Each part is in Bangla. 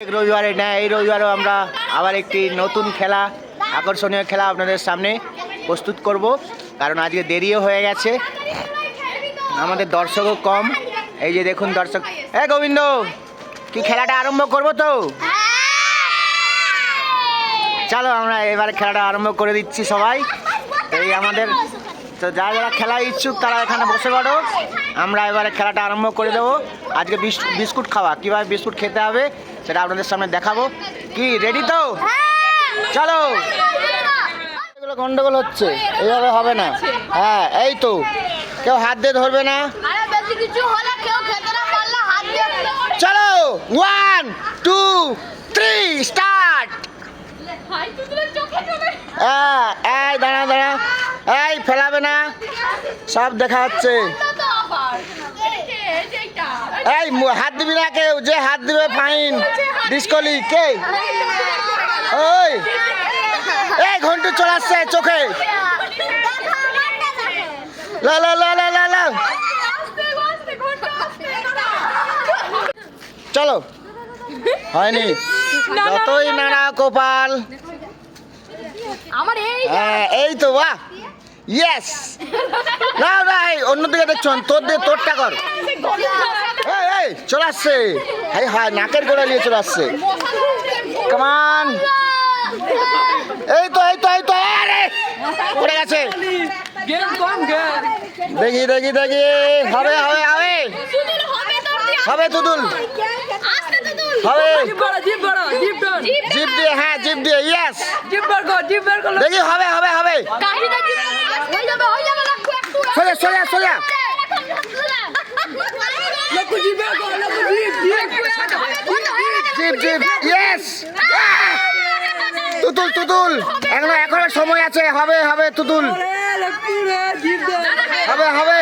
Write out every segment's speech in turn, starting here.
রবিবারে না, এই রবিবারেও আমরা আবার একটি নতুন খেলা, আকর্ষণীয় খেলা আপনাদের সামনে প্রস্তুত করব, কারণ আজকে দেরিও হয়ে গেছে, আমাদের দর্শকও কম। এই যে দেখুন দর্শক, গোবিন্দ কি খেলাটা আরম্ভ করব তো? চলো আমরা এবার খেলাটা আরম্ভ করে দিচ্ছি সবাই। এই আমাদের তো যারা যারা খেলা ইচ্ছুক তারা এখানে বসে পড়ো, আমরা এবারে খেলাটা আরম্ভ করে দেবো। আজকে বিস্কুট খাওয়া, কীভাবে বিস্কুট খেতে হবে সেটা আপনাদের সামনে দেখাবো। কি রেডি তো? চলো। এগুলো গন্ডগোল হচ্ছে, এইভাবে হবে না। হ্যাঁ এই তো, কেউ হাত দিয়ে ধরবে না। চলো 1 2 3 স্টার্ট। এই দাঁড়া দাঁড়া, এই ফেলাবে না, সব দেখা যাচ্ছে। এই হাত দিবি না কেউ, যে হাত দিবে ফাইন, ডিসকলি। কে ওই এই ঘন্টু চলে আসছে চোখে। লা লা লা লা লা লা, চলো। হয়নি, যতই নাড়া কপাল। হ্যাঁ এই তো, বাহ, ইয়েস। না না, এই অন্যদিকে দেখছো, তোরটা কর। এই চলে আসছে, হাই নাকের গোড়া নিয়ে চলে আসছে। কামান, এই তো এই তো এই তো, আরে পড়ে গেছে। দেখি দেখি দেখি, হবে হবে হবে হবে, তুদুল হবে, জিপ দিয়ে, হ্যাঁ জিপ দিয়ে, ইয়েস। দেখি হবে হবে হবে, সোজা সোজা সোজা। জিপ জিপ, ইয়েস। তুতুল তুতুল, এখনো সময় আছে, হবে হবে তুতুল, হবে হবে।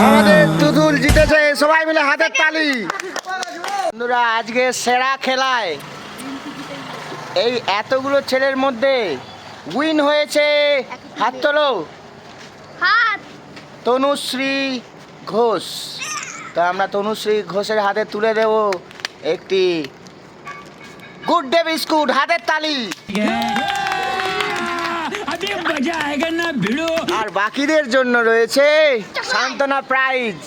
আমাদের তুতুল জিতেছে, সবাই মিলে হাতের তালি। বন্ধুরা, আজকে সেরা খেলায় এই এতগুলো ছেলের মধ্যে উইন হয়েছে, হাত তোলো, তনুশ্রী ঘোষ। তো আমরা তনুশ্রী ঘোষের হাতে তুলে দেব একটি গুড ডে বিস্কুট, হাতের তালি। আর বাকিদের জন্য রয়েছে সান্ত্বনা প্রাইজ।